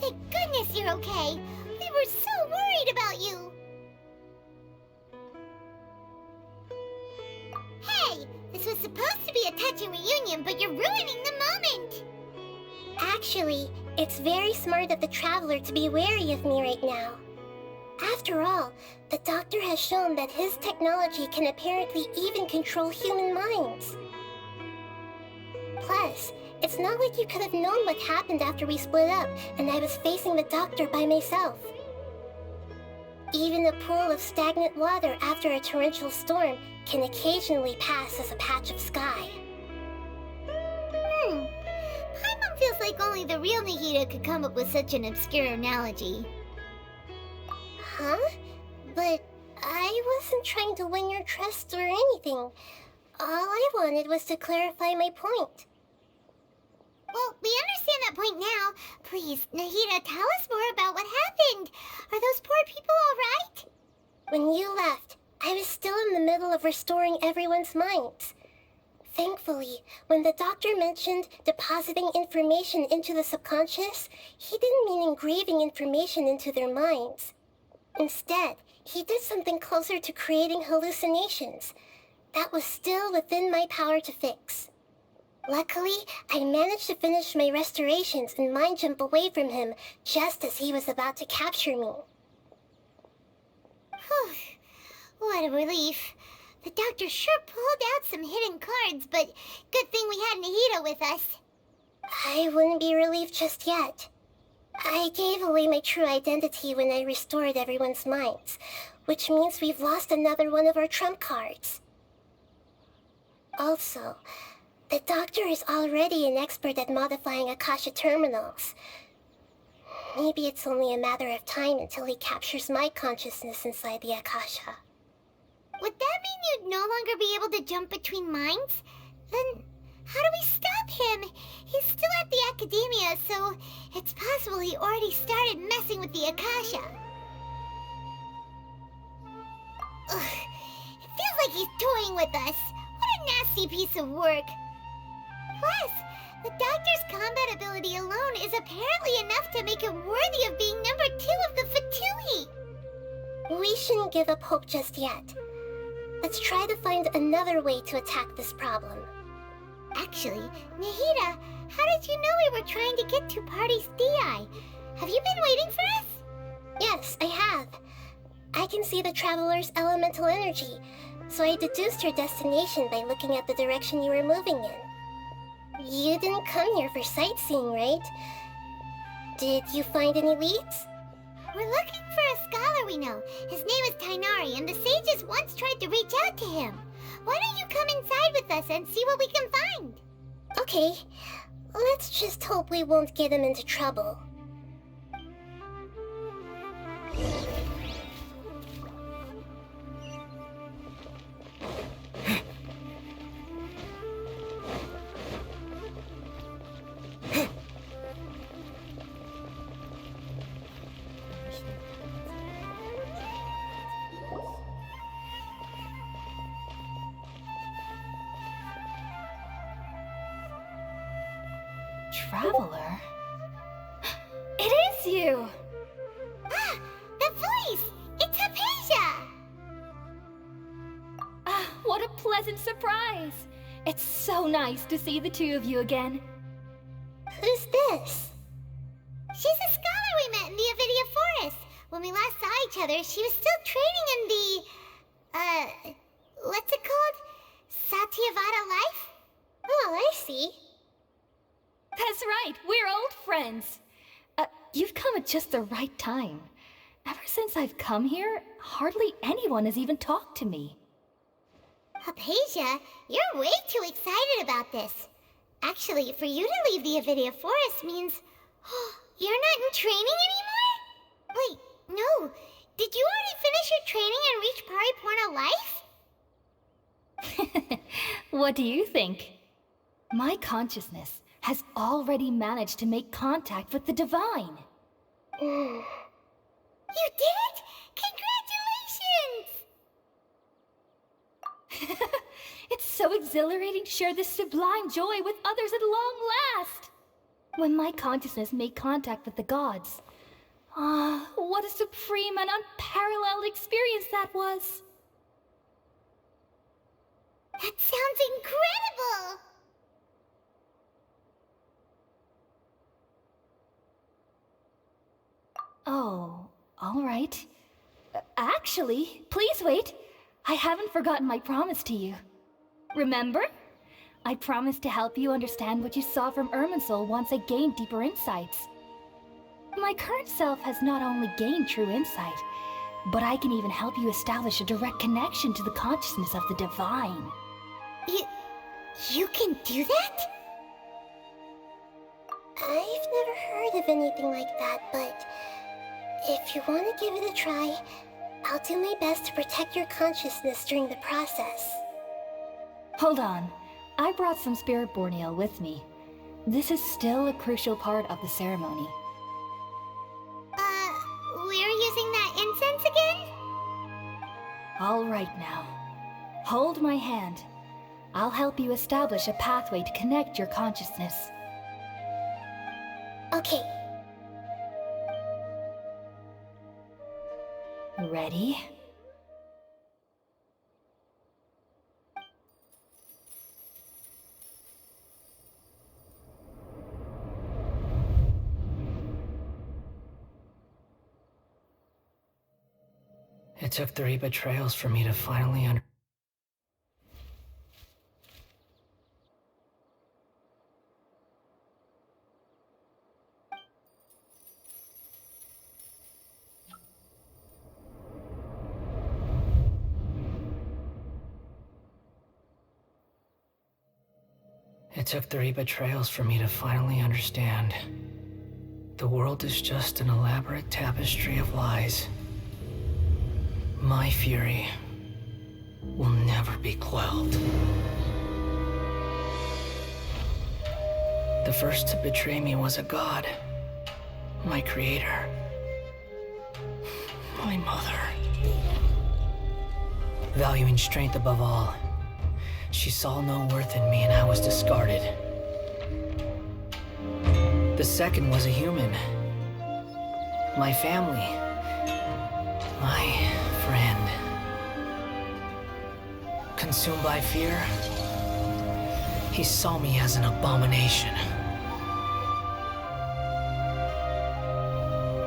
Thank goodness you're okay. We were so worried about you. Hey, this was supposed to be a touching reunion, but you're ruining the moment. Actually, it's very smart of the Traveler to be wary of me right now. After all, the Doctor has shown that his technology can apparently even control human minds. Plus, it's not like you could have known what happened after we split up and I was facing the Doctor by myself. Even a pool of stagnant water after a torrential storm can occasionally pass as a patch of sky. Paimon feels like only the real Nahida could come up with such an obscure analogy. Huh? But I wasn't trying to win your trust or anything. All I wanted was to clarify my point. Well, we understand that point now. Please, Nahida, tell us more about what happened. Are those poor people all right? When you left, I was still in the middle of restoring everyone's minds. Thankfully, when the Doctor mentioned depositing information into the subconscious, he didn't mean engraving information into their minds. Instead, he did something closer to creating hallucinations. That was still within my power to fix. Luckily, I managed to finish my restorations and mind jump away from him just as he was about to capture me. Whew. What a relief. The Doctor sure pulled out some hidden cards, but good thing we had Nahida with us. I wouldn't be relieved just yet. I gave away my true identity when I restored everyone's minds, which means we've lost another one of our trump cards. Also, the Doctor is already an expert at modifying Akasha terminals. Maybe it's only a matter of time until he captures my consciousness inside the Akasha. Would that mean you'd no longer be able to jump between minds? Then how do we stop him? He's still at the Academia, so it's possible he already started messing with the Akasha. Ugh, it feels like he's toying with us. What a nasty piece of work. Plus, the Doctor's combat ability alone is apparently enough to make him worthy of being number 2 of the Fatui. We shouldn't give up hope just yet. Let's try to find another way to attack this problem. Actually, Nahida, how did you know we were trying to get to Party's DI? Have you been waiting for us? Yes, I have. I can see the Traveler's elemental energy, so I deduced your destination by looking at the direction you were moving in. You didn't come here for sightseeing, right? Did you find any leads? We're looking for a scholar we know. His name is Tainari, and the sages once tried to reach out to him. Why don't you come inside with us and see what we can find? Okay, let's just hope we won't get him into trouble. Traveler? It is you! Ah, the voice! It's Hypatia! Ah, what a pleasant surprise! It's so nice to see the two of you again. Who's this? She's a scholar we met in the Avidia Forest. When we last saw each other, she was still training in the, what's it called? Satyavada life? Oh, I see. That's right, we're old friends. You've come at just the right time. Ever since I've come here, hardly anyone has even talked to me. Hypatia, you're way too excited about this. Actually, for you to leave the Avidia Forest means... you're not in training anymore? Wait, no. Did you already finish your training and reach Pariporna life? What do you think? My consciousness has already managed to make contact with the divine. You did it? Congratulations! It's so exhilarating to share this sublime joy with others at long last. when my consciousness made contact with the gods. Ah, what a supreme and unparalleled experience that was! That sounds incredible! Oh, all right. Actually, please wait. I haven't forgotten my promise to you. Remember? I promised to help you understand what you saw from Irminsul once I gained deeper insights. My current self has not only gained true insight, but I can even help you establish a direct connection to the consciousness of the divine. You can do that? I've never heard of anything like that, but if you want to give it a try, I'll do my best to protect your consciousness during the process. Hold on. I brought some spirit-born ale with me. This is still a crucial part of the ceremony. We're using that incense again? All right now. Hold my hand. I'll help you establish a pathway to connect your consciousness. Okay. Ready? It took 3 betrayals for me to finally It took 3 betrayals for me to finally understand. The world is just an elaborate tapestry of lies. My fury will never be quelled. The first to betray me was a god. My creator. My mother. Valuing strength above all, she saw no worth in me and I was discarded. The second was a human. My family. My friend. Consumed by fear, he saw me as an abomination.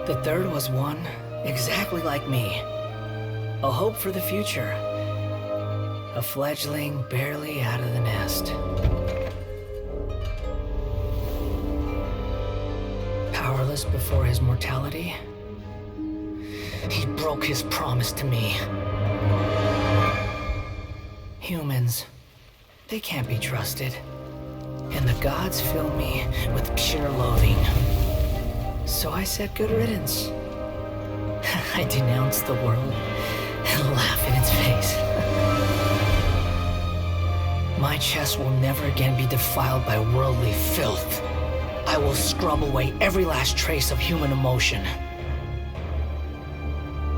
The third was one exactly like me. A hope for the future. A fledgling barely out of the nest. Powerless before his mortality, he broke his promise to me. Humans, they can't be trusted. And the gods fill me with pure loathing. So I said good riddance. I denounce the world and laugh in its face. My chest will never again be defiled by worldly filth. I will scrub away every last trace of human emotion.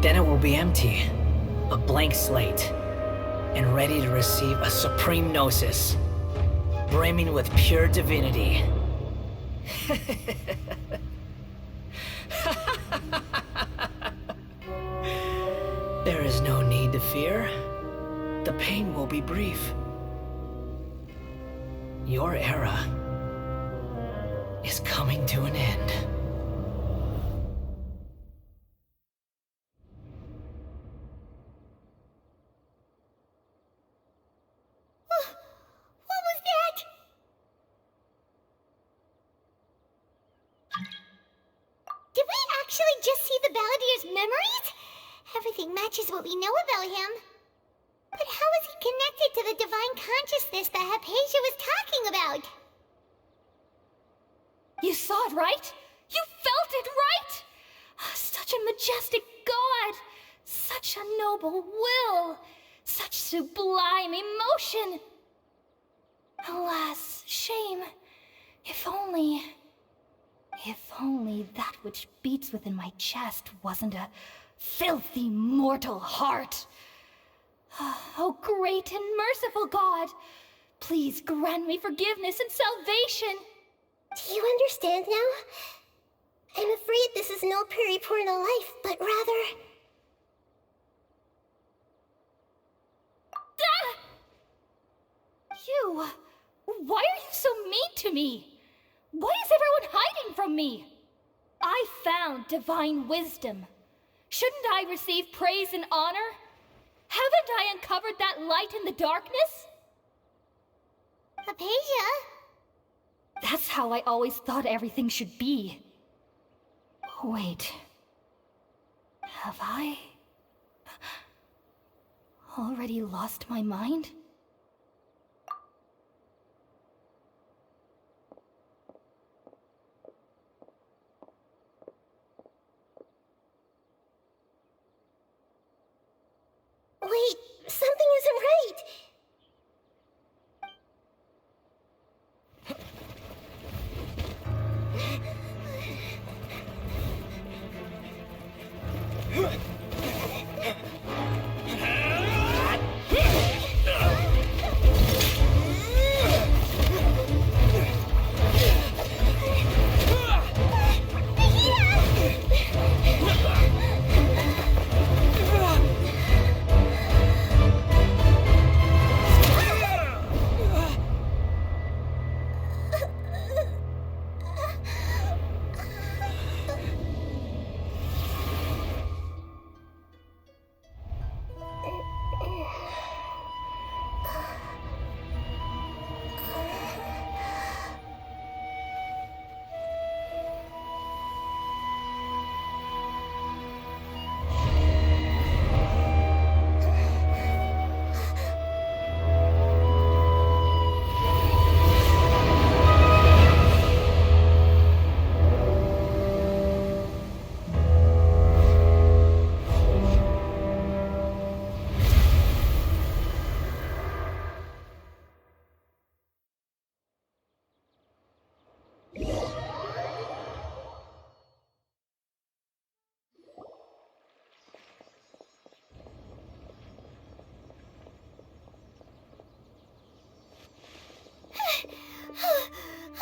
Then it will be empty, a blank slate, and ready to receive a supreme gnosis, brimming with pure divinity. There is no need to fear. The pain will be brief. Your era is coming to an end. What was that? Did we actually just see the Baladier's memories? Everything matches what we know about him. But how is he connected to the divine consciousness that Hypatia was talking about? You saw it, right? You felt it, right? Such a majestic god! Such a noble will! Such sublime emotion! Alas, shame. If only that which beats within my chest wasn't a filthy mortal heart. Oh, great and merciful God, please grant me forgiveness and salvation. Do you understand now? I'm afraid this is no periporno life, but rather... You! Why are you so mean to me? Why is everyone hiding from me? I found divine wisdom. Shouldn't I receive praise and honor? Haven't I uncovered that light in the darkness? Hypatia? That's how I always thought everything should be. Wait. Have I already lost my mind? Wait, something isn't right.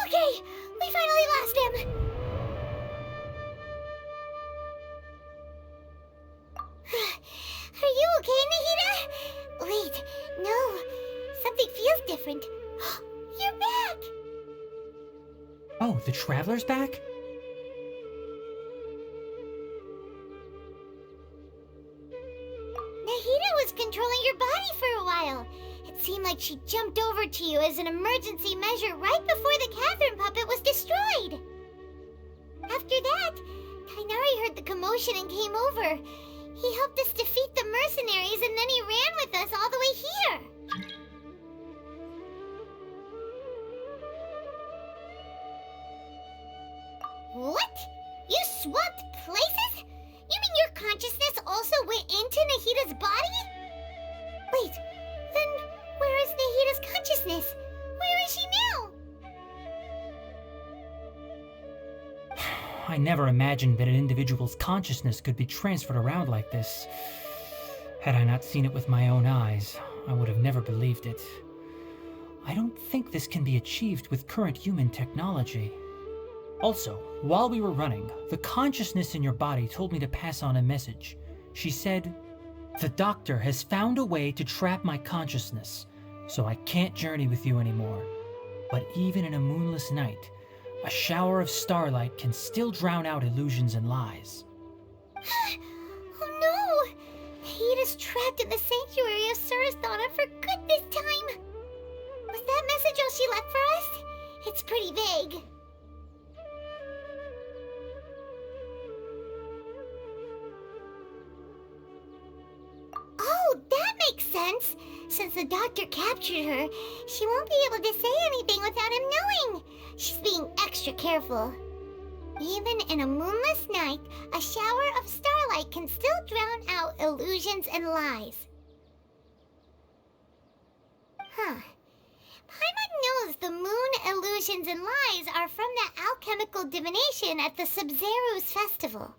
Okay, we finally lost him! Are you okay, Nahida? Wait, no. Something feels different. You're back! Oh, the Traveler's back? Nahida was controlling your body for a while. It seemed like she jumped over to you as an emergency measure right before the Catherine puppet was destroyed. After that, Kainari heard the commotion and came over. He helped us defeat the mercenaries and then he ran with us all the way here. What? You swapped places? You mean your consciousness also went into Nahida's body? Wait, then where is Nahida's consciousness? Where is she now? I never imagined that an individual's consciousness could be transferred around like this. Had I not seen it with my own eyes, I would have never believed it. I don't think this can be achieved with current human technology. Also, while we were running, the consciousness in your body told me to pass on a message. She said, "The doctor has found a way to trap my consciousness, so I can't journey with you anymore. But even in a moonless night, a shower of starlight can still drown out illusions and lies." Oh no! Nahida's trapped in the sanctuary of Surathana for good this time. Was that message all she left for us? It's pretty vague. Oh, that makes sense. Since the doctor captured her, she won't be able to say anything without him knowing. She's being extra careful. Even in a moonless night, a shower of starlight can still drown out illusions and lies. Huh. Paimon knows the moon illusions and lies are from the alchemical divination at the Sub-Zero's festival.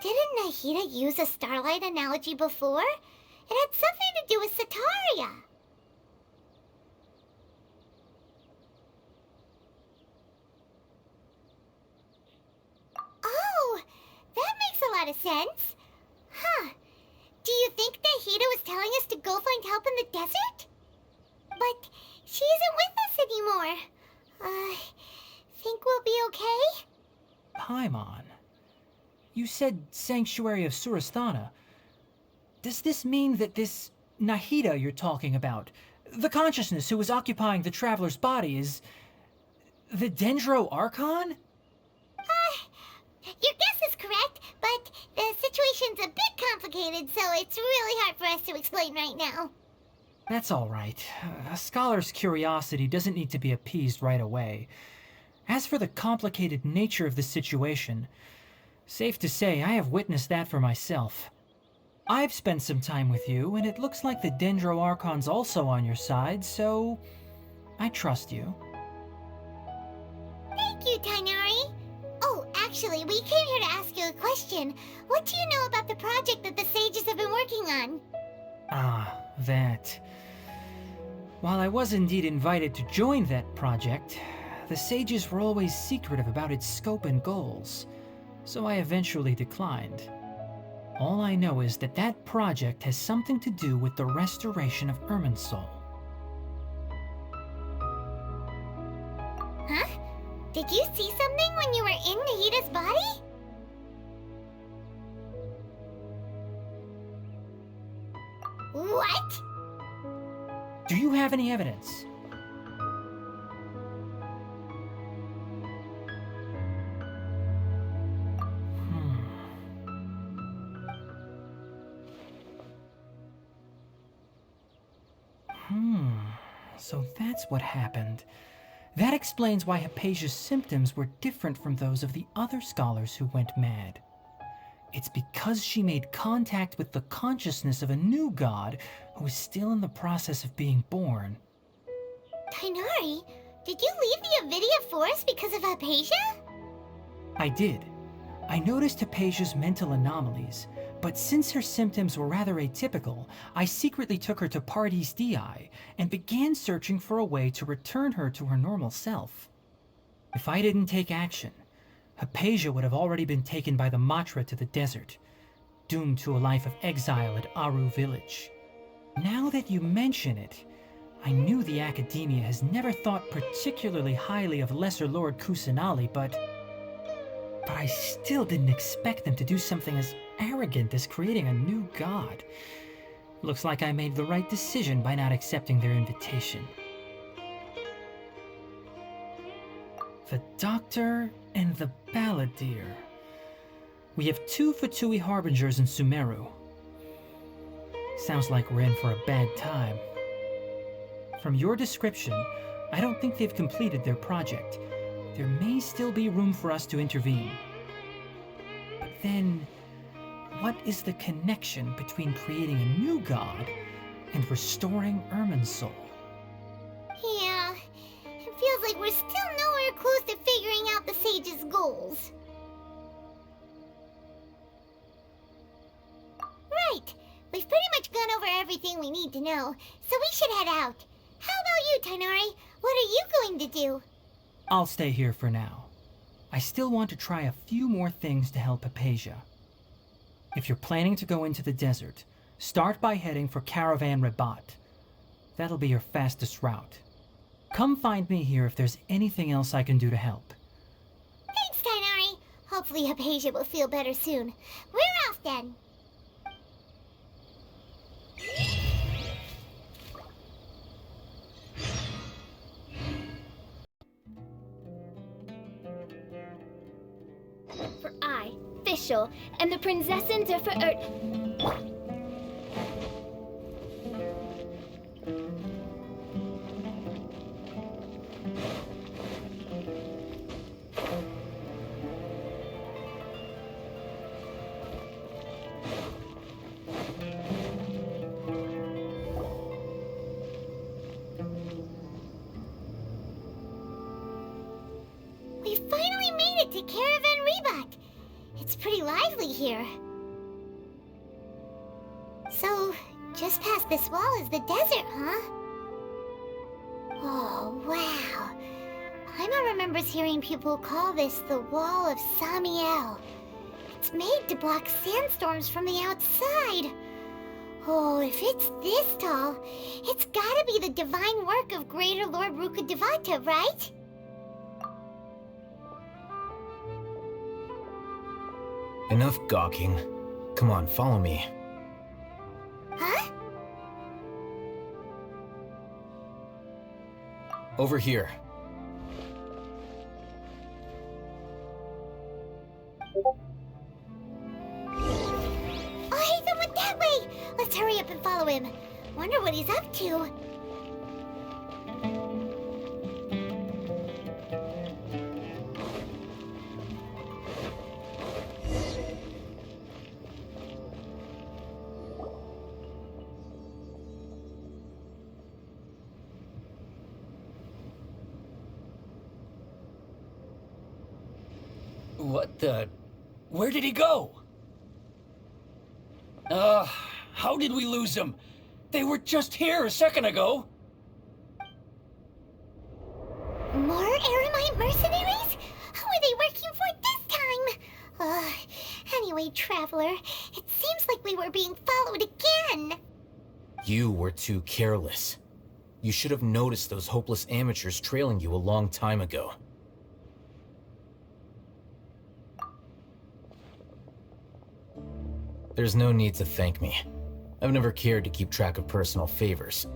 Didn't Nahida use a starlight analogy before? It had something to do with Sataria. lot of sense. Huh. Do you think Nahida was telling us to go find help in the desert? But she isn't with us anymore. Think we'll be okay? Paimon, you said Sanctuary of Surasthana. Does this mean that this Nahida you're talking about, the consciousness who was occupying the traveler's body, is the Dendro Archon? Your guess is correct, but the situation's a bit complicated, so it's really hard for us to explain right now. That's all right. A scholar's curiosity doesn't need to be appeased right away. As for the complicated nature of the situation, safe to say I have witnessed that for myself. I've spent some time with you, and it looks like the Dendro Archon's also on your side, so I trust you. Thank you, Tainari. Oh, actually, we came here to ask you a question. What do you know about the project that the sages have been working on? Ah, that. While I was indeed invited to join that project, the sages were always secretive about its scope and goals, so I eventually declined. All I know is that that project has something to do with the restoration of Irminsul. Huh? Did you see something when you were in Nahida's body? What? Do you have any evidence? So that's what happened. That explains why Hypatia's symptoms were different from those of the other scholars who went mad. It's because she made contact with the consciousness of a new god who is still in the process of being born. Tainari, did you leave the Avidia Forest because of Hypatia? I did. I noticed Hypatia's mental anomalies, but since her symptoms were rather atypical, I secretly took her to Pardis Dii and began searching for a way to return her to her normal self. If I didn't take action, Hypatia would have already been taken by the Matra to the desert, doomed to a life of exile at Aru village. Now that you mention it, I knew the Academia has never thought particularly highly of Lesser Lord Kusanali, but I still didn't expect them to do something as arrogant as creating a new god. Looks like I made the right decision by not accepting their invitation. The Doctor and the Balladeer. We have 2 Fatui Harbingers in Sumeru. Sounds like we're in for a bad time. From your description, I don't think they've completed their project. There may still be room for us to intervene. But then, what is the connection between creating a new god and restoring Irminsul? Yeah, it feels like we're still nowhere close to figuring out the sage's goals. Right, we've pretty much gone over everything we need to know, so we should head out. How about you, Tainari? What are you going to do? I'll stay here for now. I still want to try a few more things to help Hypatia. If you're planning to go into the desert, start by heading for Caravan Rabat. That'll be your fastest route. Come find me here if there's anything else I can do to help. Thanks, Tainari. Hopefully Hypatia will feel better soon. We're off then. For I, Fischl, and the Prinzessin der We finally made it to Caravan Rebat. It's pretty lively here. So, just past this wall is the desert, huh? Oh, wow. Paimon remembers hearing people call this the Wall of Samiel. it's made to block sandstorms from the outside. Oh, if it's this tall, it's gotta be the divine work of Greater Lord Rukkhadevata, right? Enough gawking. Come on, follow me. Huh? Over here. Oh, Hatham went that way! Let's hurry up and follow him. Wonder what he's up to. What the... Where did he go? How did we lose him? They were just here a second ago. More Eremite mercenaries? Who are they working for this time? Anyway, Traveler, it seems like we were being followed again. You were too careless. You should have noticed those hopeless amateurs trailing you a long time ago. There's no need to thank me. I've never cared to keep track of personal favors.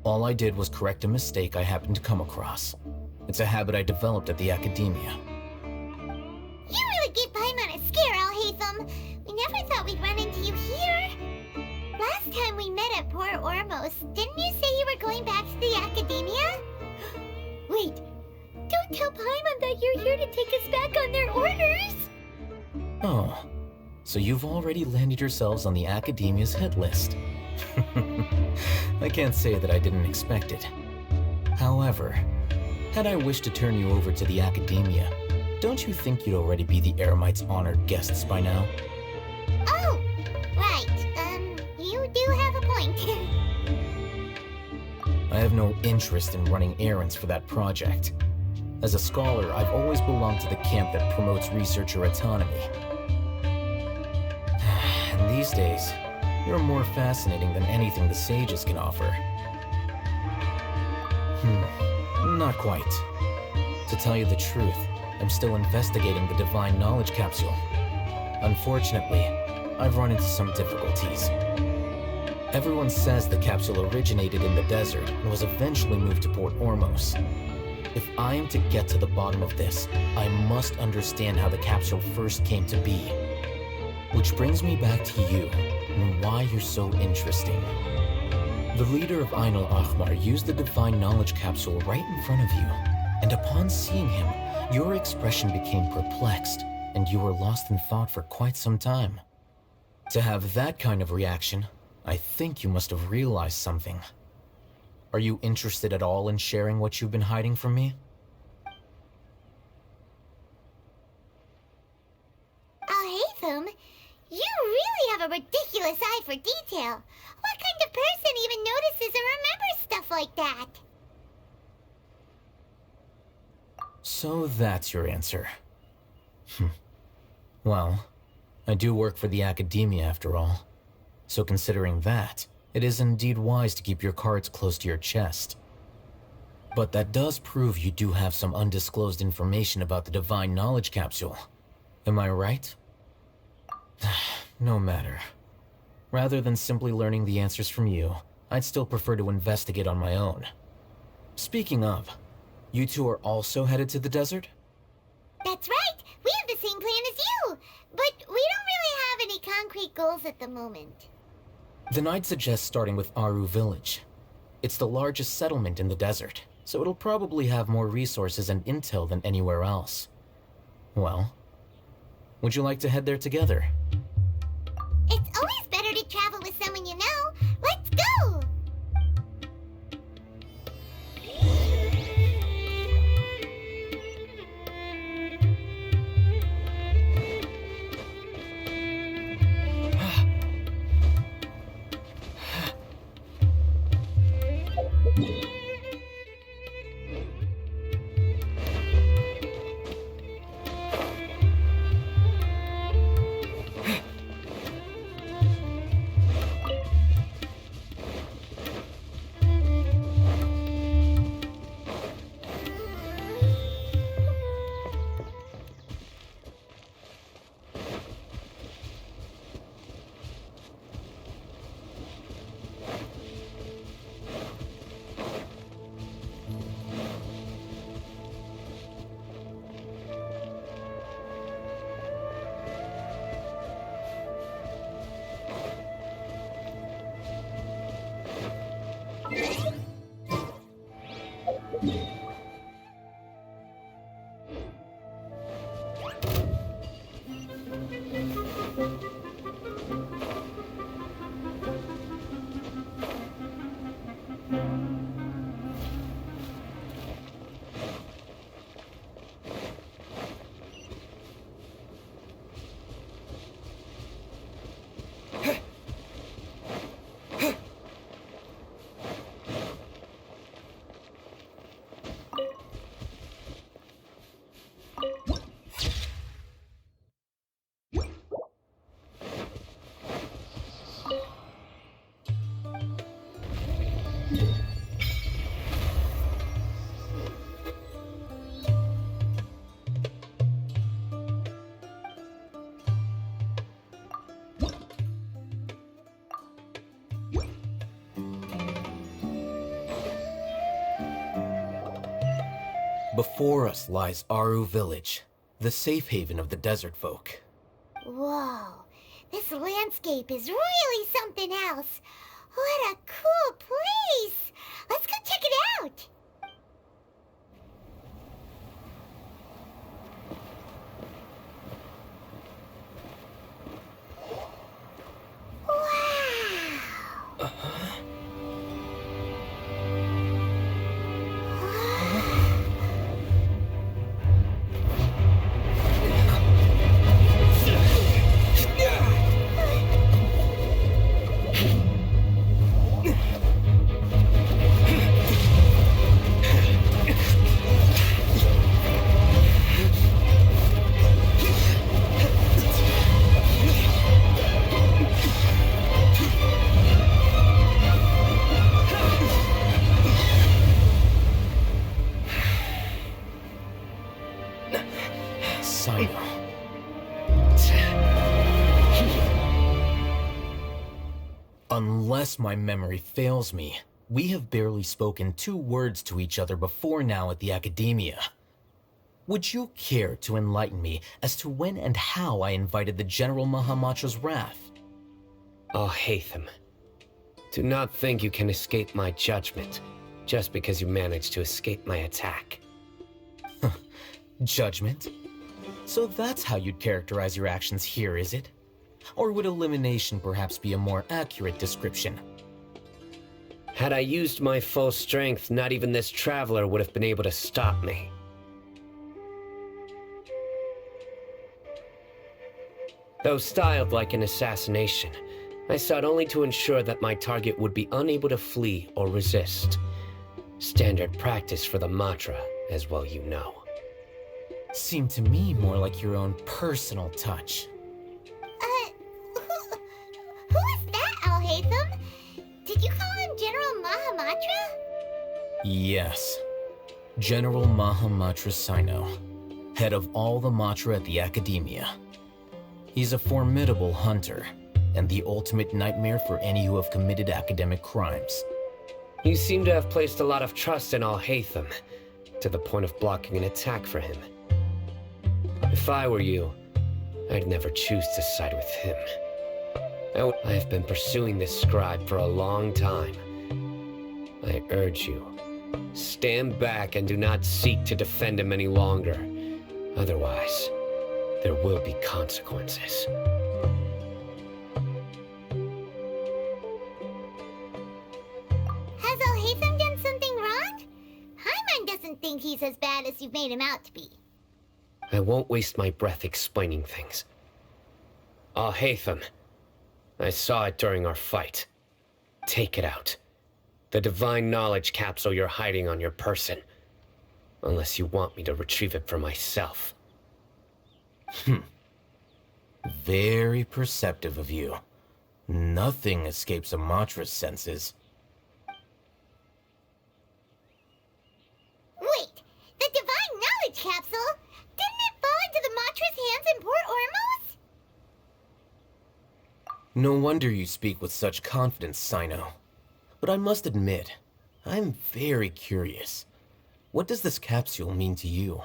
All I did was correct a mistake I happened to come across. It's a habit I developed at the academia. You really gave Paimon a scare, Al Hatham. We never thought we'd run into you here. Last time we met at Port Ormos, didn't you say you were going back to the academia? Wait, don't tell Paimon that you're here to take us back on their orders. Oh, so you've already landed yourselves on the academia's hit list. I can't say that I didn't expect it. However, had I wished to turn you over to the academia, don't you think you'd already be the Eremites' honored guests by now? Oh, right. You do have a point. I have no interest in running errands for that project. As a scholar, I've always belonged to the camp that promotes researcher autonomy. And these days, you're more fascinating than anything the sages can offer. Not quite. To tell you the truth, I'm still investigating the Divine Knowledge Capsule. Unfortunately, I've run into some difficulties. Everyone says the capsule originated in the desert and was eventually moved to Port Ormos. If I am to get to the bottom of this, I must understand how the capsule first came to be. Which brings me back to you, and why you're so interesting. The leader of Ainul Ahmar used the Divine Knowledge Capsule right in front of you, and upon seeing him, your expression became perplexed, and you were lost in thought for quite some time. To have that kind of reaction, I think you must have realized something. Are you interested at all in sharing what you've been hiding from me? Oh, Hatham, you really have a ridiculous eye for detail. What kind of person even notices and remembers stuff like that? So that's your answer. Well, I do work for the academia after all. So considering that, it is indeed wise to keep your cards close to your chest. But that does prove you do have some undisclosed information about the Divine Knowledge Capsule. Am I right? No matter. Rather than simply learning the answers from you, I'd still prefer to investigate on my own. Speaking of, you two are also headed to the desert? That's right. We have the same plan as you. But we don't really have any concrete goals at the moment. Then I'd suggest starting with Aru Village. It's the largest settlement in the desert, so it'll probably have more resources and intel than anywhere else. Well, would you like to head there together? It's always better to travel with someone you know. Let's go! Before us lies Aru Village, the safe haven of the desert folk. Whoa, this landscape is really something else. What a cool place! Let's go check it out! Wow! Unless my memory fails me, we have barely spoken 2 words to each other before now at the Academia. Would you care to enlighten me as to when and how I invited the General Mahamatra's wrath? Oh, Hatham. Do not think you can escape my judgment, just because you managed to escape my attack. Judgment? So that's how you'd characterize your actions here, is it? Or would elimination perhaps be a more accurate description? Had I used my full strength, not even this traveler would have been able to stop me. Though styled like an assassination, I sought only to ensure that my target would be unable to flee or resist. Standard practice for the Matra, as well you know. Seemed to me more like your own personal touch. Who is that, Al-Haytham? Did you call him General Mahamatra? Yes. General Mahamatra Sino, head of all the Matra at the Academia. He's a formidable hunter, and the ultimate nightmare for any who have committed academic crimes. You seem to have placed a lot of trust in Al-Haytham, to the point of blocking an attack for him. If I were you, I'd never choose to side with him. I have been pursuing this scribe for a long time. I urge you, stand back and do not seek to defend him any longer. Otherwise, there will be consequences. Has Al-Haytham done something wrong? Hyman doesn't think he's as bad as you've made him out to be. I won't waste my breath explaining things. Al-Haytham, I saw it during our fight. Take it out. The divine knowledge capsule you're hiding on your person. Unless you want me to retrieve it for myself. Very perceptive of you. Nothing escapes a Matra's senses. Wait, the divine knowledge capsule? Didn't it fall into the Matra's hands in Port Ormos? No wonder you speak with such confidence, Sino. But I must admit, I'm very curious. What does this capsule mean to you?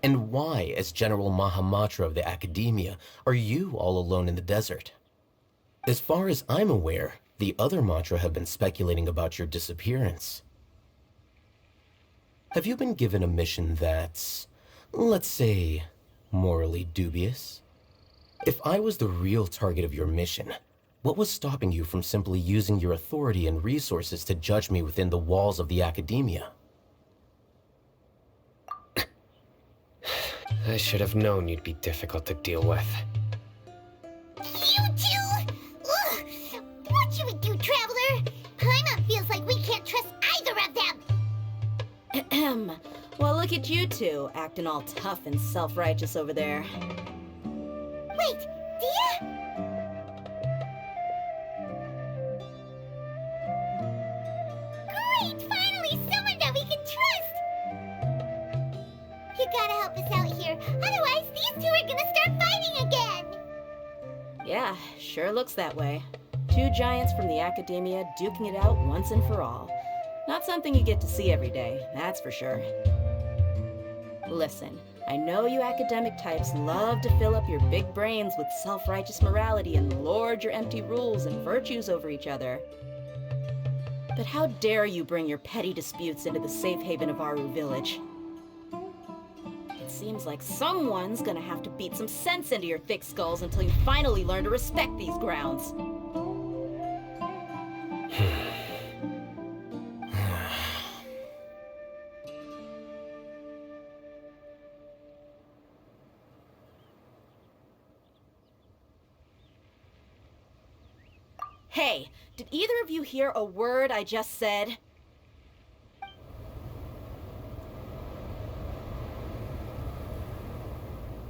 And why, as General Mahamatra of the Academia, are you all alone in the desert? As far as I'm aware, the other Matra have been speculating about your disappearance. Have you been given a mission that's, let's say, morally dubious. If I was the real target of your mission, what was stopping you from simply using your authority and resources to judge me within the walls of the academia? I should have known you'd be difficult to deal with. You two! Ugh! What should we do, Traveler? Paimon feels like we can't trust either of them! Ahem. Well, look at you two, acting all tough and self-righteous over there. Wait, Dia? Great! Finally, someone that we can trust! You gotta help us out here, otherwise these two are gonna start fighting again! Yeah, sure looks that way. Two giants from the academia duking it out once and for all. Not something you get to see every day, that's for sure. Listen, I know you academic types love to fill up your big brains with self-righteous morality and lord your empty rules and virtues over each other. But how dare you bring your petty disputes into the safe haven of Aru Village? It seems like someone's gonna have to beat some sense into your thick skulls until you finally learn to respect these grounds. Hey, did either of you hear a word I just said?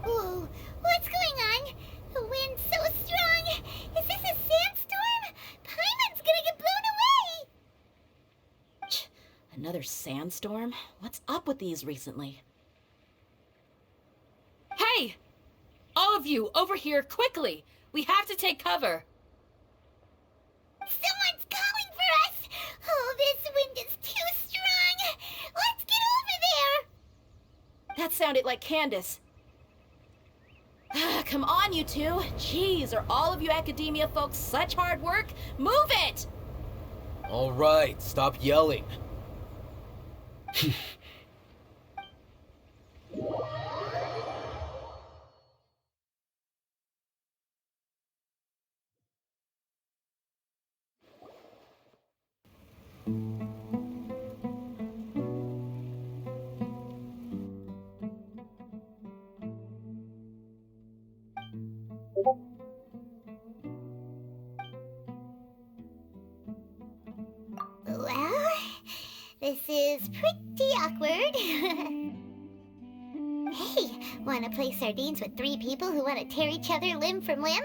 Whoa, what's going on? The wind's so strong! Is this a sandstorm? Paimon's gonna get blown away! Another sandstorm? What's up with these recently? Hey! All of you, over here, quickly! We have to take cover! Someone's calling for us! Oh, this wind is too strong! Let's get over there! That sounded like Candace. Come on, you two. Jeez, are all of you academia folks such hard work? Move it! All right, stop yelling. Well, this is pretty awkward. Hey, wanna play sardines with three people who wanna tear each other limb from limb?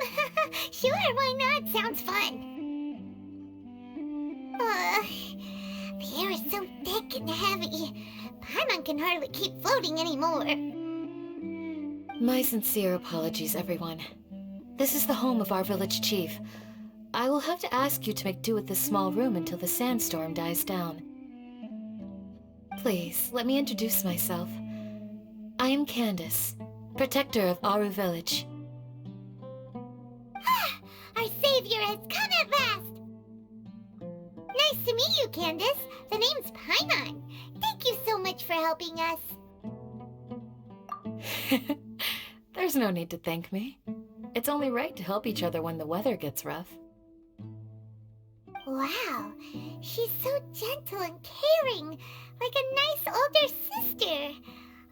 Sure, why not? Sounds fun. The air is so thick and heavy. Paimon can hardly keep floating anymore. My sincere apologies, everyone. This is the home of our village chief. I will have to ask you to make do with this small room until the sandstorm dies down. Please, let me introduce myself. I am Candace, protector of Aru Village. Our savior has come at last! Nice to meet you, Candace. The name's Paimon. Thank you so much for helping us. There's no need to thank me. It's only right to help each other when the weather gets rough. Wow, she's so gentle and caring, like a nice older sister.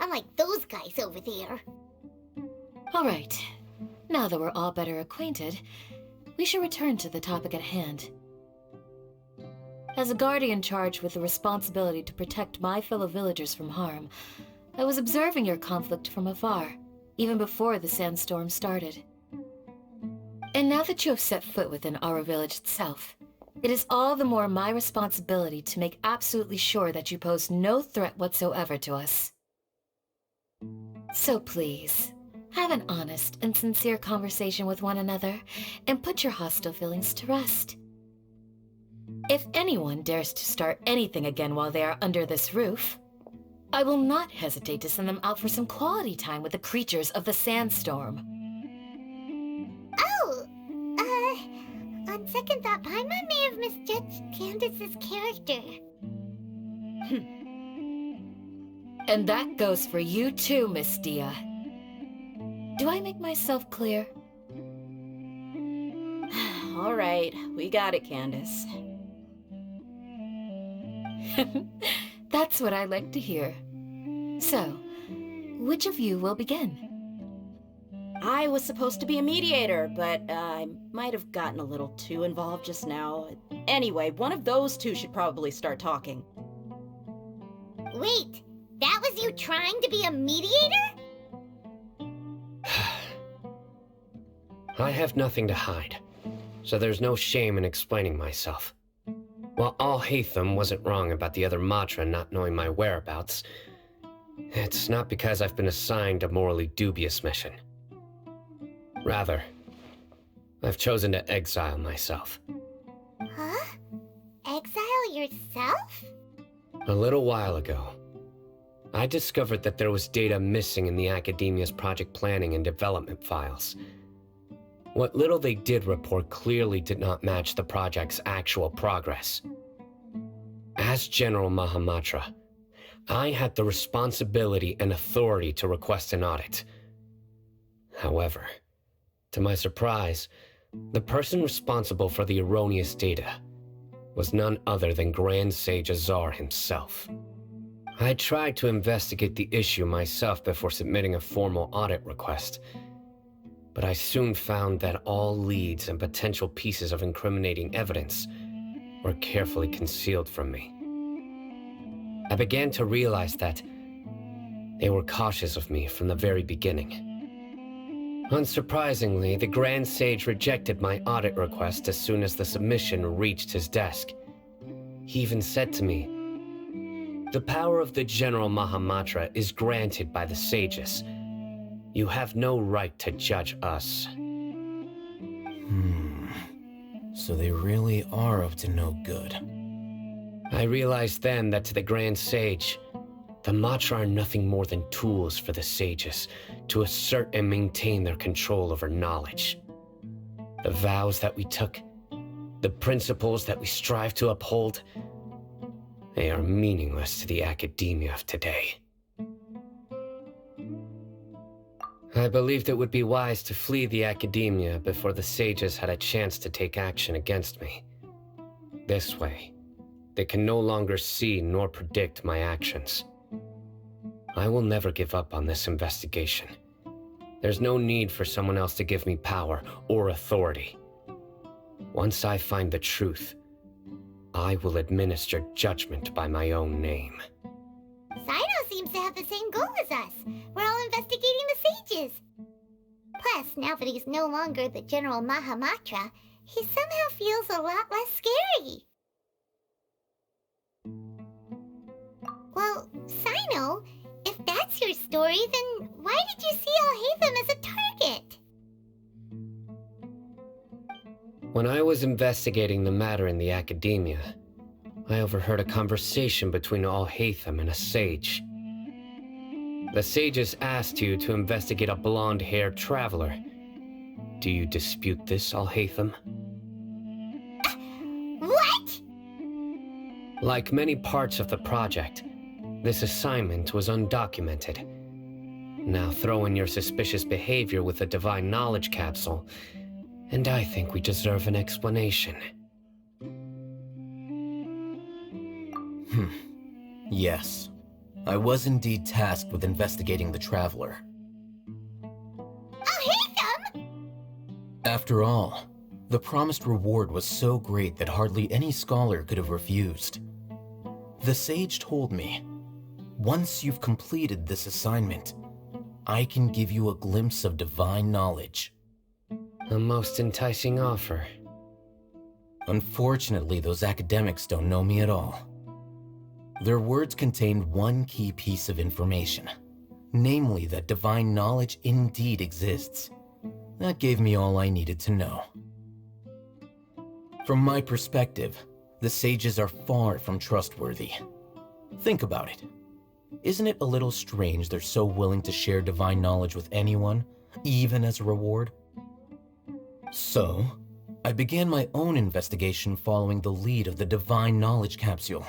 Unlike those guys over there. All right. Now that we're all better acquainted, we should return to the topic at hand. As a guardian charged with the responsibility to protect my fellow villagers from harm, I was observing your conflict from afar, even before the sandstorm started. And now that you have set foot within our village itself, it is all the more my responsibility to make absolutely sure that you pose no threat whatsoever to us. So please, have an honest and sincere conversation with one another, and put your hostile feelings to rest. If anyone dares to start anything again while they are under this roof, I will not hesitate to send them out for some quality time with the creatures of the sandstorm. Oh, on second thought, Paimon may have misjudged Candace's character. And that goes for you too, Miss Dia. Do I make myself clear? All right, we got it, Candace. That's what I like to hear. So, which of you will begin? I was supposed to be a mediator, but I might have gotten a little too involved just now. Anyway, one of those two should probably start talking. Wait, that was you trying to be a mediator? I have nothing to hide, so there's no shame in explaining myself. While Al-Haytham wasn't wrong about the other Matra not knowing my whereabouts, it's not because I've been assigned a morally dubious mission. Rather, I've chosen to exile myself. Huh? Exile yourself? A little while ago, I discovered that there was data missing in the Academia's project planning and development files. What little they did report clearly did not match the project's actual progress. As General Mahamatra, I had the responsibility and authority to request an audit. However, to my surprise, the person responsible for the erroneous data was none other than Grand Sage Azar himself. I tried to investigate the issue myself before submitting a formal audit request, but I soon found that all leads and potential pieces of incriminating evidence were carefully concealed from me. I began to realize that they were cautious of me from the very beginning. Unsurprisingly, the Grand Sage rejected my audit request as soon as the submission reached his desk. He even said to me, "The power of the General Mahamatra is granted by the sages. You have no right to judge us." So they really are up to no good. I realized then that to the Grand Sage, the Matra are nothing more than tools for the sages to assert and maintain their control over knowledge. The vows that we took, the principles that we strive to uphold, they are meaningless to the academia of today. I believed it would be wise to flee the academia before the sages had a chance to take action against me. This way, they can no longer see nor predict my actions. I will never give up on this investigation. There's no need for someone else to give me power or authority. Once I find the truth, I will administer judgment by my own name. Sino seems to have the same goal as us. We're all investigating the sages. Plus, now that he's no longer the General Mahamatra, he somehow feels a lot less scary. Well, Sino, if that's your story, then why did you see Al-Haytham as a target? When I was investigating the matter in the academia, I overheard a conversation between Al-Haytham and a sage. The sages asked you to investigate a blonde-haired traveler. Do you dispute this, Al-Haytham? What? Like many parts of the project, this assignment was undocumented. Now throw in your suspicious behavior with the Divine Knowledge Capsule, and I think we deserve an explanation. Yes. I was indeed tasked with investigating the Traveler. Al-Haytham! After all, the promised reward was so great that hardly any scholar could have refused. The sage told me, once you've completed this assignment, I can give you a glimpse of divine knowledge. A most enticing offer. Unfortunately, those academics don't know me at all. Their words contained one key piece of information, namely that divine knowledge indeed exists. That gave me all I needed to know. From my perspective, the sages are far from trustworthy. Think about it. Isn't it a little strange they're so willing to share divine knowledge with anyone, even as a reward? So, I began my own investigation following the lead of the Divine Knowledge Capsule.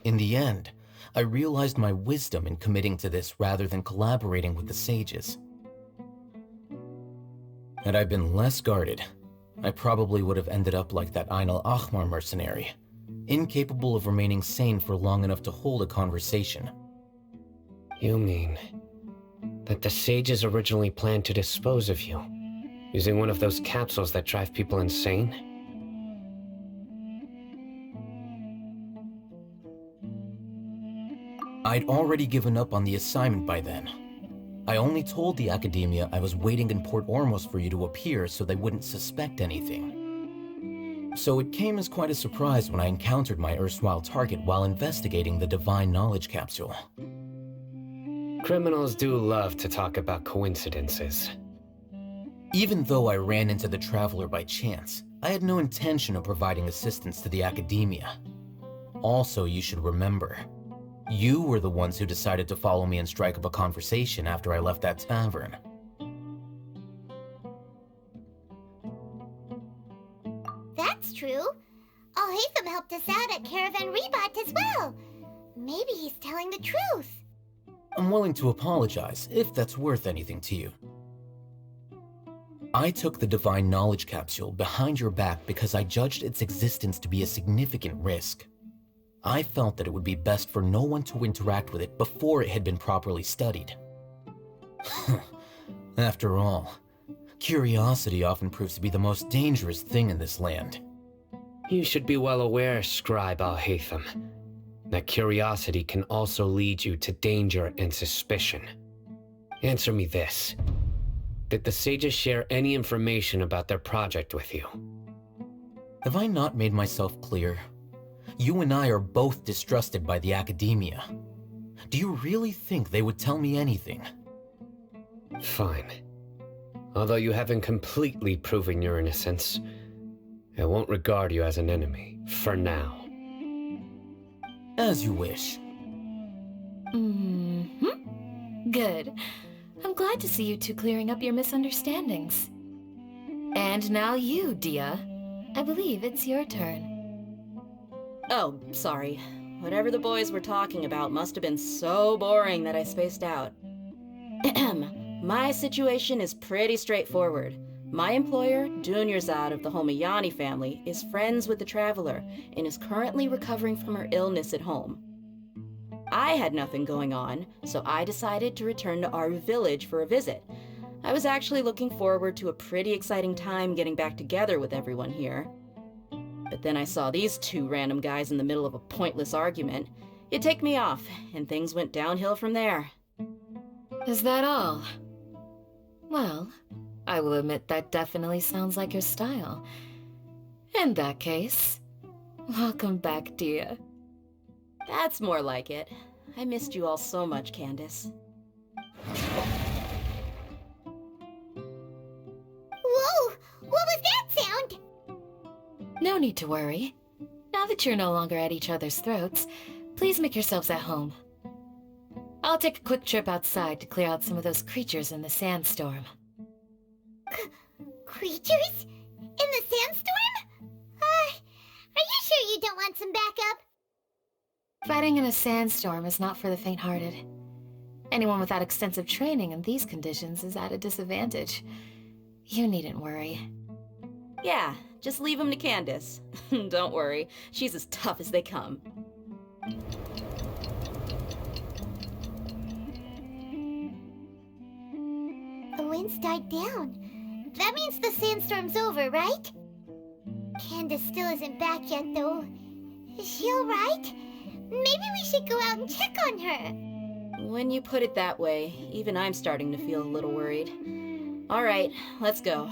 In the end, I realized my wisdom in committing to this rather than collaborating with the sages. Had I been less guarded, I probably would have ended up like that Ain al-Ahmar mercenary, incapable of remaining sane for long enough to hold a conversation. You mean that the sages originally planned to dispose of you, using one of those capsules that drive people insane? I'd already given up on the assignment by then. I only told the Academia I was waiting in Port Ormos for you to appear so they wouldn't suspect anything. So it came as quite a surprise when I encountered my erstwhile target while investigating the Divine Knowledge Capsule. Criminals do love to talk about coincidences. Even though I ran into the Traveler by chance, I had no intention of providing assistance to the Academia. Also, you should remember, you were the ones who decided to follow me and strike up a conversation after I left that tavern. That's true. Alhaitham helped us out at Caravan Rebat as well. Maybe he's telling the truth. I'm willing to apologize, if that's worth anything to you. I took the Divine Knowledge Capsule behind your back because I judged its existence to be a significant risk. I felt that it would be best for no one to interact with it before it had been properly studied. After all, curiosity often proves to be the most dangerous thing in this land. You should be well aware, Scribe Alhaitham, that curiosity can also lead you to danger and suspicion. Answer me this. Did the sages share any information about their project with you? Have I not made myself clear? You and I are both distrusted by the Academia. Do you really think they would tell me anything? Fine. Although you haven't completely proven your innocence, I won't regard you as an enemy, for now. As you wish. Good. I'm glad to see you two clearing up your misunderstandings. And now you, Dia. I believe it's your turn. Oh, sorry. Whatever the boys were talking about must have been so boring that I spaced out. My situation is pretty straightforward. My employer, Dunyarzad of the Homayani family, is friends with the Traveler and is currently recovering from her illness at home. I had nothing going on, so I decided to return to Aru village for a visit. I was actually looking forward to a pretty exciting time getting back together with everyone here. But then I saw these two random guys in the middle of a pointless argument. It ticked me off, and things went downhill from there. Is that all? Well, I will admit that definitely sounds like your style. In that case, welcome back, Dia. That's more like it. I missed you all so much, Candace. Whoa! What was that sound? No need to worry. Now that you're no longer at each other's throats, please make yourselves at home. I'll take a quick trip outside to clear out some of those creatures in the sandstorm. Creatures? In the sandstorm? Are you sure you don't want some backup? Fighting in a sandstorm is not for the faint-hearted. Anyone without extensive training in these conditions is at a disadvantage. You needn't worry. Yeah, just leave him to Candace. Don't worry, she's as tough as they come. The wind's died down. That means the sandstorm's over, right? Candace still isn't back yet, though. Is she alright? Maybe we should go out and check on her. When you put it that way, even I'm starting to feel a little worried. Alright, let's go.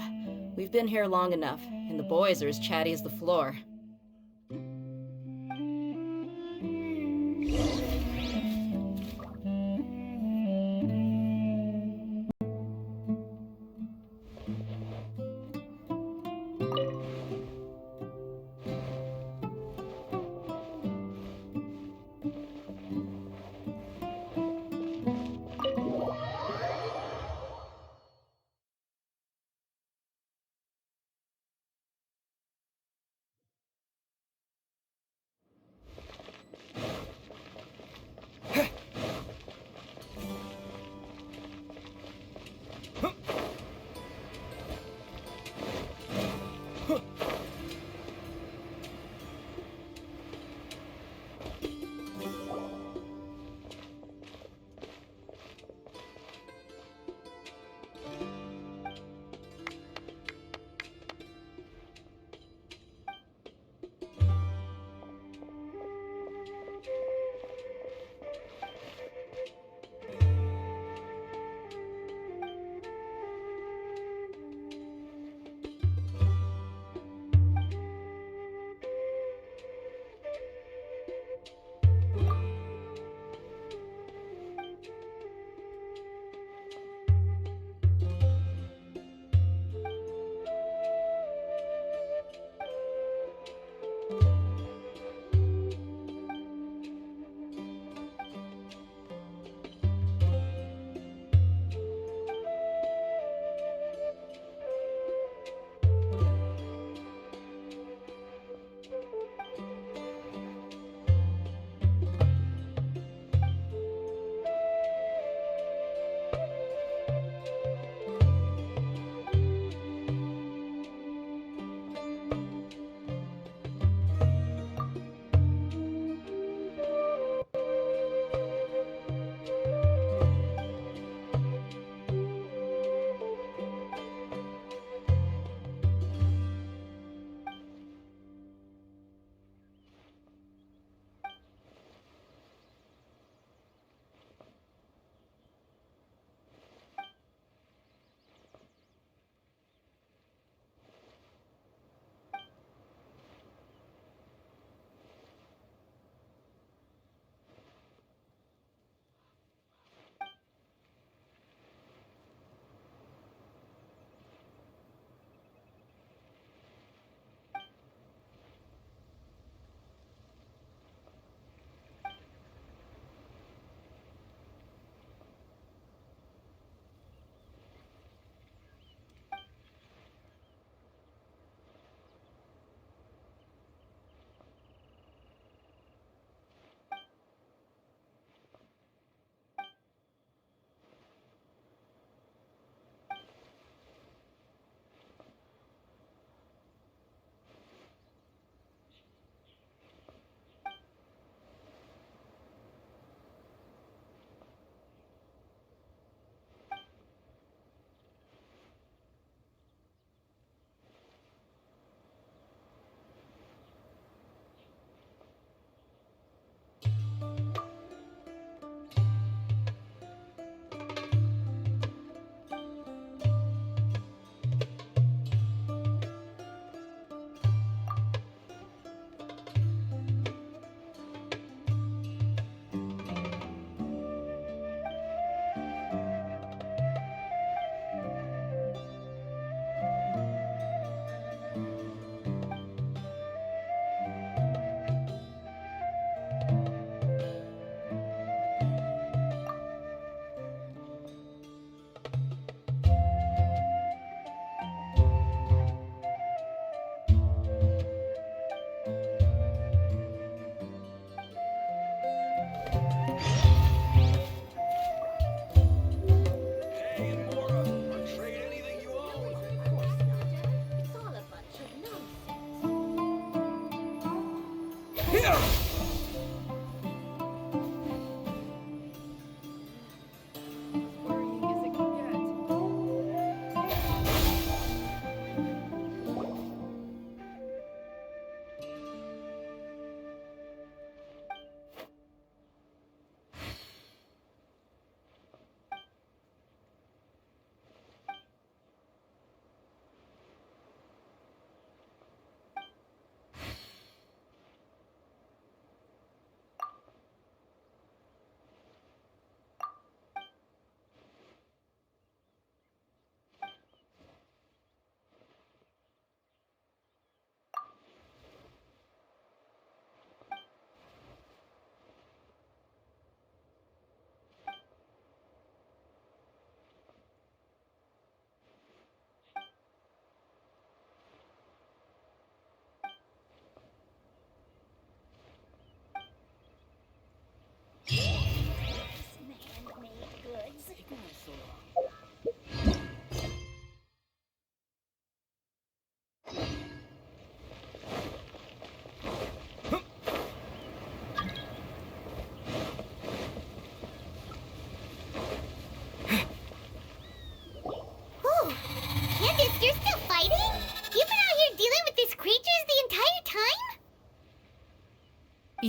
We've been here long enough, and the boys are as chatty as the floor.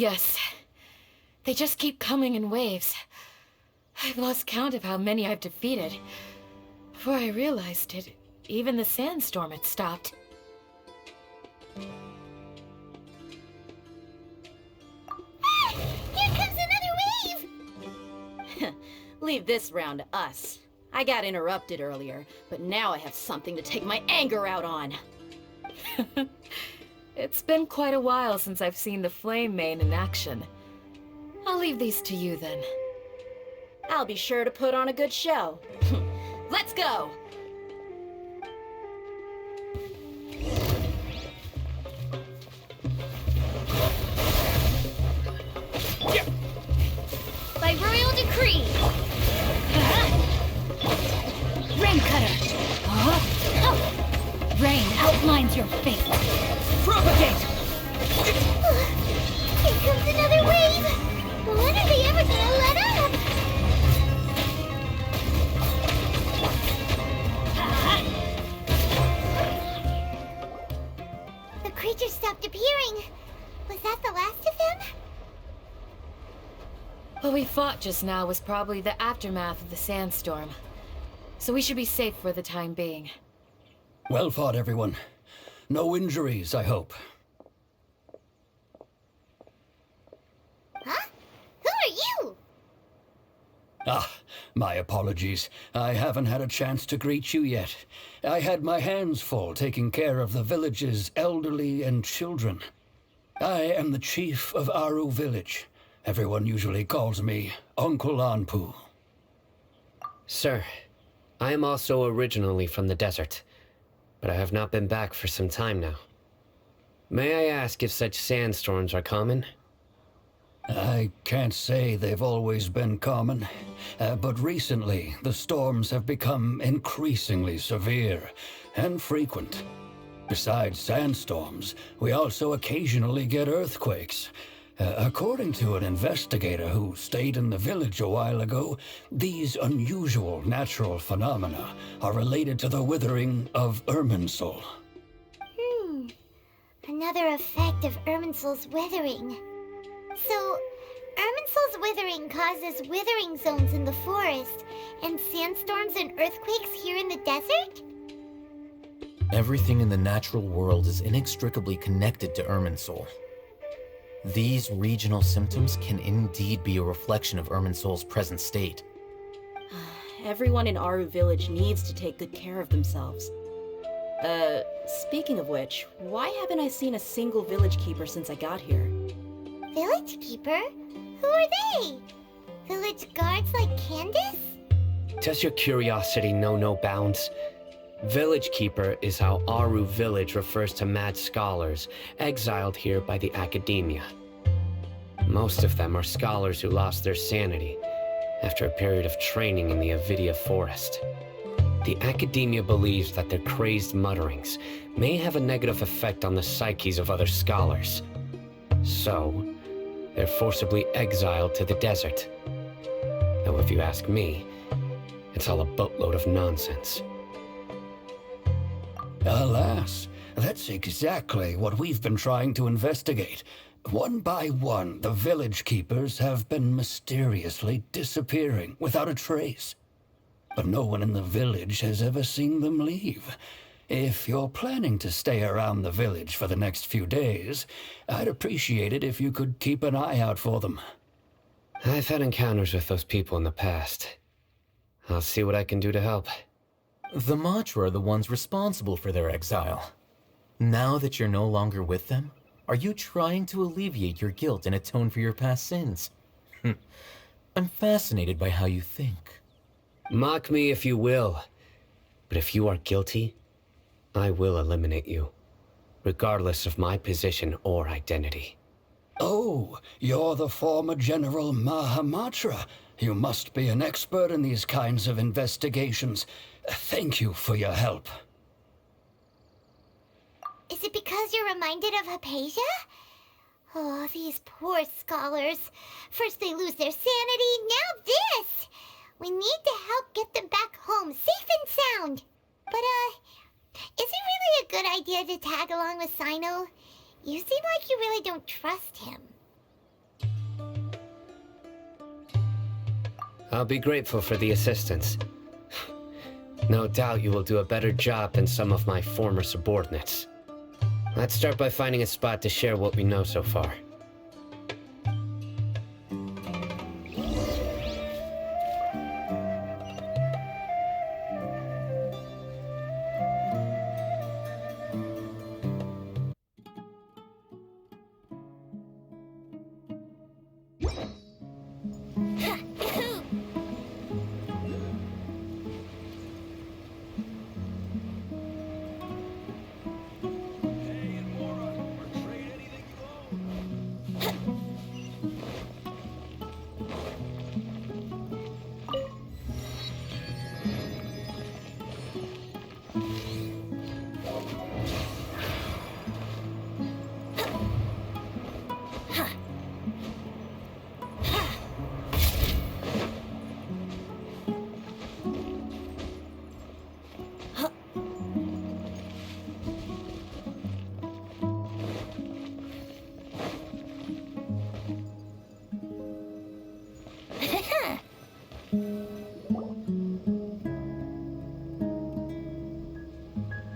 Yes. They just keep coming in waves. I've lost count of how many I've defeated. Before I realized it, even the sandstorm had stopped. Ah! Here comes another wave! Leave this round to us. I got interrupted earlier, but now I have something to take my anger out on. It's been quite a while since I've seen the Flame Main in action. I'll leave these to you then. I'll be sure to put on a good show. Let's go! By royal decree! Rain Cutter! Rain outlines your fate! Propagate! Here comes another wave! When are they ever gonna let up? The creatures stopped appearing. Was that the last of them? What we fought just now was probably the aftermath of the sandstorm. So we should be safe for the time being. Well fought, everyone. No injuries, I hope. Huh? Who are you? Ah, my apologies. I haven't had a chance to greet you yet. I had my hands full taking care of the village's elderly and children. I am the chief of Aru village. Everyone usually calls me Uncle Anpu. Sir, I am also originally from the desert, but I have not been back for some time now. May I ask if such sandstorms are common? I can't say they've always been common, but recently the storms have become increasingly severe and frequent. Besides sandstorms, we also occasionally get earthquakes. According to an investigator who stayed in the village a while ago, these unusual natural phenomena are related to the withering of Irminsul. Another effect of Irminsul's withering. So, Irminsul's withering causes withering zones in the forest, and sandstorms and earthquakes here in the desert? Everything in the natural world is inextricably connected to Irminsul. These regional symptoms can indeed be a reflection of Irminsul's present state. Everyone in Aru village needs to take good care of themselves. Speaking of which, why haven't I seen a single village keeper since I got here? Village keeper? Who are they? Village guards like Candace? Does your curiosity know no bounds? Village Keeper is how Aru village refers to mad scholars exiled here by the academia. Most of them are scholars who lost their sanity after a period of training in the Avidia forest. The academia believes that their crazed mutterings may have a negative effect on the psyches of other scholars. So, they're forcibly exiled to the desert. Though if you ask me, it's all a boatload of nonsense. Alas, that's exactly what we've been trying to investigate. One by one, the village keepers have been mysteriously disappearing without a trace. But no one in the village has ever seen them leave. If you're planning to stay around the village for the next few days, I'd appreciate it if you could keep an eye out for them. I've had encounters with those people in the past. I'll see what I can do to help. The Matra are the ones responsible for their exile. Now that you're no longer with them, are you trying to alleviate your guilt and atone for your past sins? I'm fascinated by how you think. Mock me if you will, but if you are guilty, I will eliminate you, regardless of my position or identity. Oh, you're the former General Mahamatra. You must be an expert in these kinds of investigations. Thank you for your help. Is it because you're reminded of Hypatia? Oh, these poor scholars. First they lose their sanity, now this! We need to help get them back home, safe and sound. But, is it really a good idea to tag along with Sino? You seem like you really don't trust him. I'll be grateful for the assistance. No doubt you will do a better job than some of my former subordinates. Let's start by finding a spot to share what we know so far.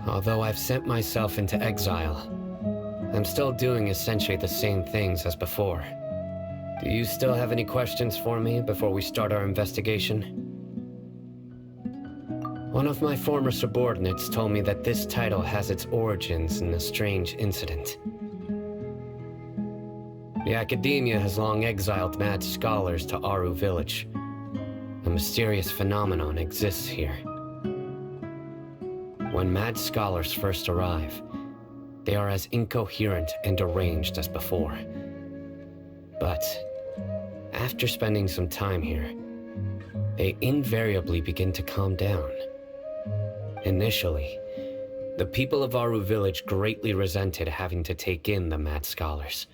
Although I've sent myself into exile, I'm still doing essentially the same things as before. Do you still have any questions for me before we start our investigation? One of my former subordinates told me that this title has its origins in a strange incident. The Academia has long exiled mad scholars to Aru Village. A mysterious phenomenon exists here. When mad scholars first arrive, they are as incoherent and deranged as before. But after spending some time here, they invariably begin to calm down. Initially, the people of Aru Village greatly resented having to take in the mad scholars.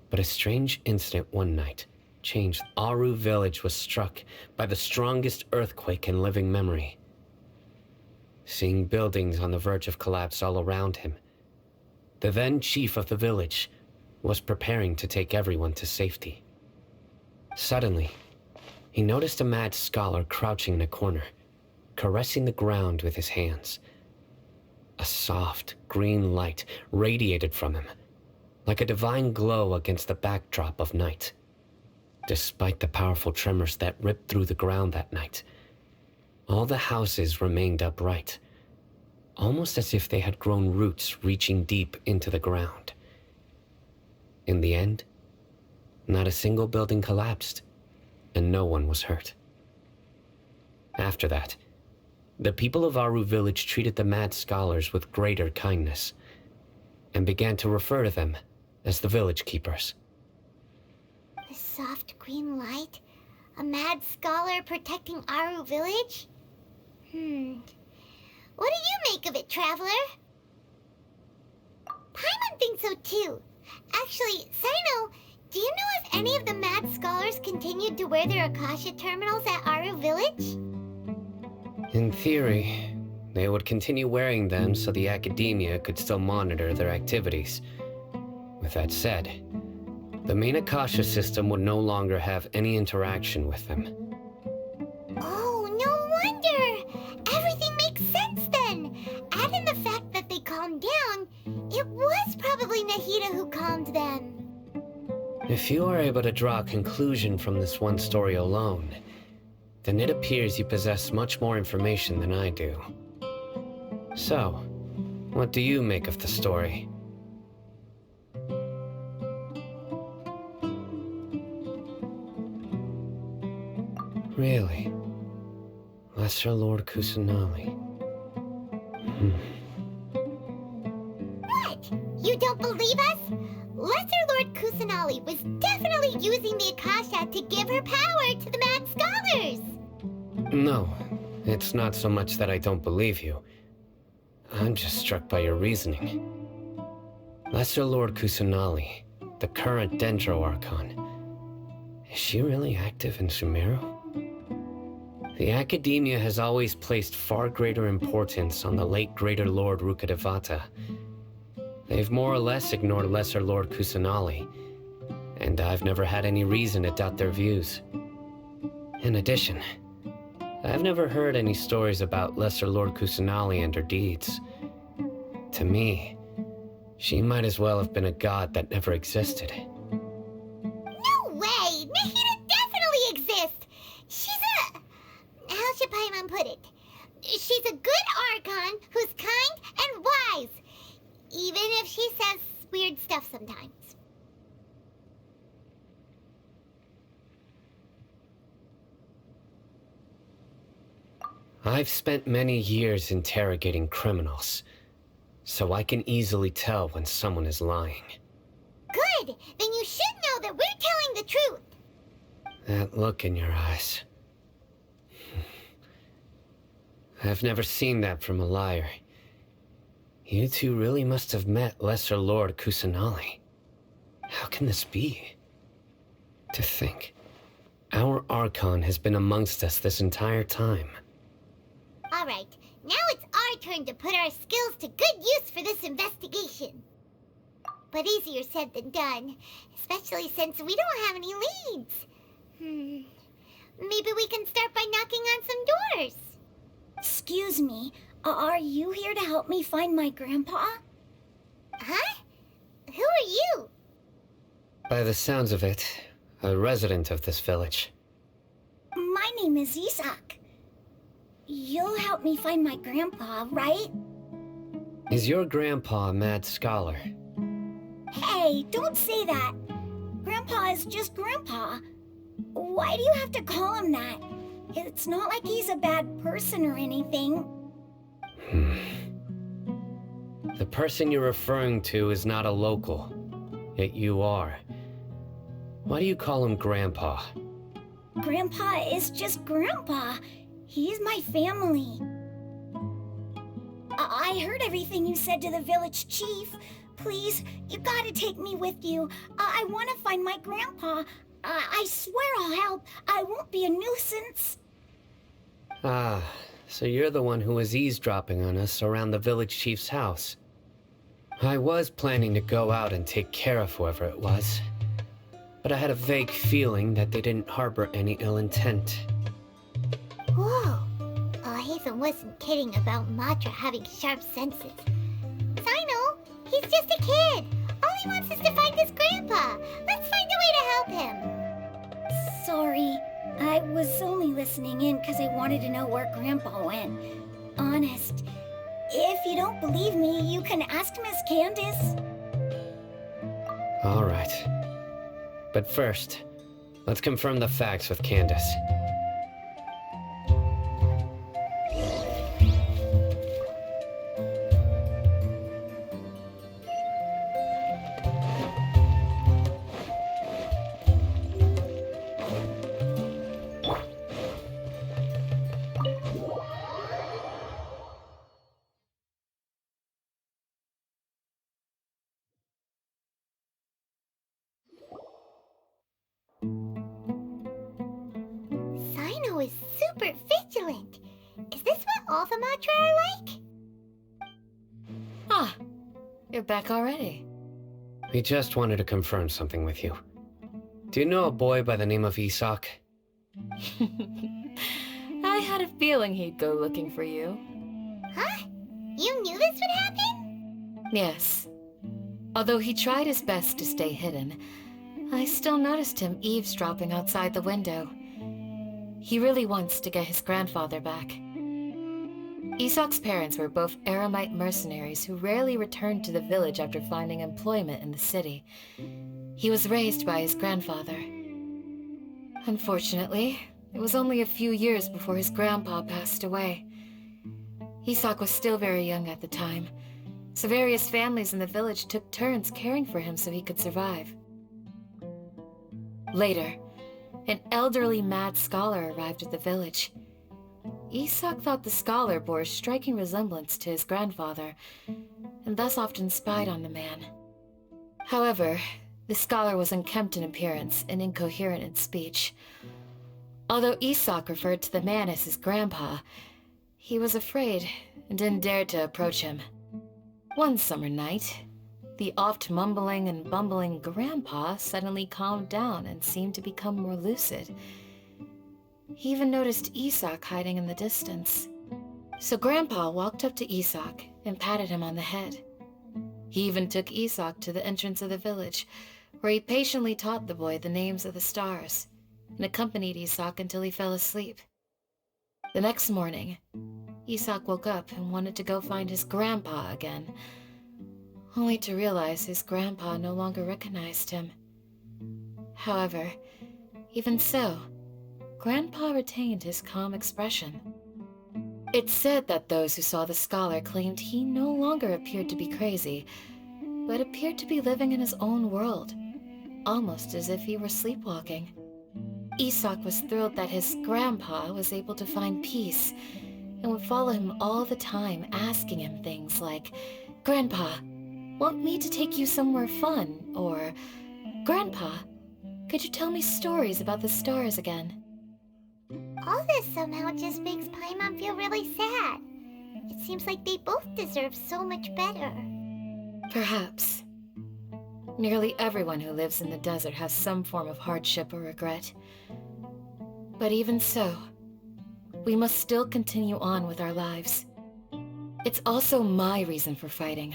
But a strange incident one night changed. Aru Village was struck by the strongest earthquake in living memory. Seeing buildings on the verge of collapse all around him, the then chief of the village was preparing to take everyone to safety. Suddenly, he noticed a mad scholar crouching in a corner, caressing the ground with his hands. A soft, green light radiated from him, like a divine glow against the backdrop of night. Despite the powerful tremors that ripped through the ground that night, all the houses remained upright, almost as if they had grown roots reaching deep into the ground. In the end, not a single building collapsed, and no one was hurt. After that, the people of Aru Village treated the mad scholars with greater kindness, and began to refer to them as the village keepers. The soft green light? A mad scholar protecting Aru Village? What do you make of it, Traveler? Paimon thinks so too. Actually, Sino, do you know if any of the mad scholars continued to wear their Akasha terminals at Aru Village? In theory, they would continue wearing them so the Academia could still monitor their activities. With that said, the main Akasha system would no longer have any interaction with them. Oh, no wonder! Everything makes sense then! Add in the fact that they calmed down, it was probably Nahida who calmed them. If you are able to draw a conclusion from this one story alone, then it appears you possess much more information than I do. So, what do you make of the story? Really? Lesser Lord Kusanali. What? You don't believe us? Lesser Lord Kusanali was definitely using the Akasha to give her power to the mad scholars! No, it's not so much that I don't believe you. I'm just struck by your reasoning. Lesser Lord Kusanali, the current Dendro Archon, is she really active in Sumeru? The Academia has always placed far greater importance on the late Greater Lord Rukkhadevata. They've more or less ignored Lesser Lord Kusanali, and I've never had any reason to doubt their views. In addition, I've never heard any stories about Lesser Lord Kusanali and her deeds. To me, she might as well have been a god that never existed. No way! Nahida definitely exists! She's a... How should Paimon put it? She's a good Archon who's kind and wise. Even if she says weird stuff sometimes. I've spent many years interrogating criminals, so I can easily tell when someone is lying. Good! Then you should know that we're telling the truth. That look in your eyes. I've never seen that from a liar. You two really must have met Lesser Lord Kusanali. How can this be? To think, our Archon has been amongst us this entire time. Alright, now it's our turn to put our skills to good use for this investigation. But easier said than done, especially since we don't have any leads. Maybe we can start by knocking on some doors. Excuse me, are you here to help me find my grandpa? Huh? Who are you? By the sounds of it, a resident of this village. My name is Isak. You'll help me find my grandpa, right? Is your grandpa a mad scholar? Hey, don't say that. Grandpa is just Grandpa. Why do you have to call him that? It's not like he's a bad person or anything. The person you're referring to is not a local, yet you are. Why do you call him Grandpa? Grandpa is just Grandpa. He's my family. I heard everything you said to the village chief. Please, you gotta take me with you. I want to find my grandpa. I swear I'll help. I won't be a nuisance. Ah, so you're the one who was eavesdropping on us around the village chief's house. I was planning to go out and take care of whoever it was, but I had a vague feeling that they didn't harbor any ill intent. Whoa. Hazen wasn't kidding about Matra having sharp senses. Sino, he's just a kid. All he wants is to find his grandpa. Let's find a way to help him. Sorry, I was only listening in because I wanted to know where Grandpa went. Honest. If you don't believe me, you can ask Miss Candace. All right. But first, let's confirm the facts with Candace. Sino is super vigilant. Is this what all the Matra are like? Ah, you're back already. We just wanted to confirm something with you. Do you know a boy by the name of Isak? I had a feeling he'd go looking for you. Huh? You knew this would happen? Yes. Although he tried his best to stay hidden, I still noticed him eavesdropping outside the window. He really wants to get his grandfather back. Isak's parents were both Eremite mercenaries who rarely returned to the village after finding employment in the city. He was raised by his grandfather. Unfortunately, it was only a few years before his grandpa passed away. Isak was still very young at the time, so various families in the village took turns caring for him so he could survive. Later, an elderly mad scholar arrived at the village. Isak thought the scholar bore a striking resemblance to his grandfather, and thus often spied on the man. However, the scholar was unkempt in appearance and incoherent in speech. Although Isak referred to the man as his grandpa, he was afraid and didn't dare to approach him. One summer night, the oft mumbling and bumbling grandpa suddenly calmed down and seemed to become more lucid. He even noticed Isak hiding in the distance. So Grandpa walked up to Isak and patted him on the head. He even took Isak to the entrance of the village, where he patiently taught the boy the names of the stars, and accompanied Isak until he fell asleep. The next morning, Isak woke up and wanted to go find his grandpa again, only to realize his grandpa no longer recognized him. However, even so, Grandpa retained his calm expression. It's said that those who saw the scholar claimed he no longer appeared to be crazy, but appeared to be living in his own world, almost as if he were sleepwalking. Isak was thrilled that his grandpa was able to find peace, and would follow him all the time, asking him things like, "Grandpa, want me to take you somewhere fun?" Or, "Grandpa, could you tell me stories about the stars again?" All this somehow just makes Paimon feel really sad. It seems like they both deserve so much better. Perhaps. Nearly everyone who lives in the desert has some form of hardship or regret. But even so, we must still continue on with our lives. It's also my reason for fighting.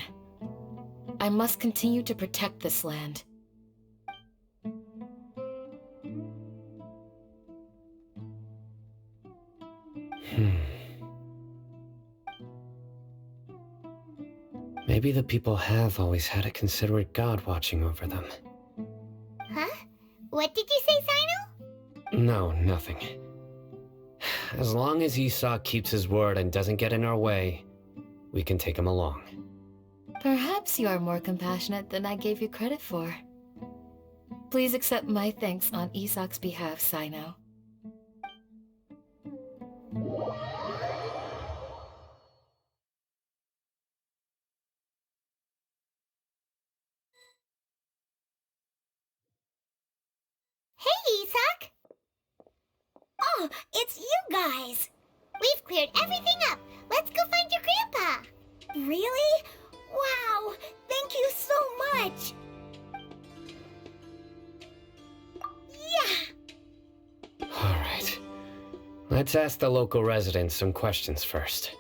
I must continue to protect this land. Maybe the people have always had a considerate god watching over them. Huh? What did you say, Sino? No, nothing. As long as Isak keeps his word and doesn't get in our way, we can take him along. Perhaps you are more compassionate than I gave you credit for. Please accept my thanks on Isak's behalf, Sino. Hey, Isak! Oh, it's you guys! We've cleared everything up. Let's go find your grandpa. Really? Wow! Thank you so much! Yeah! All right. Let's ask the local residents some questions first.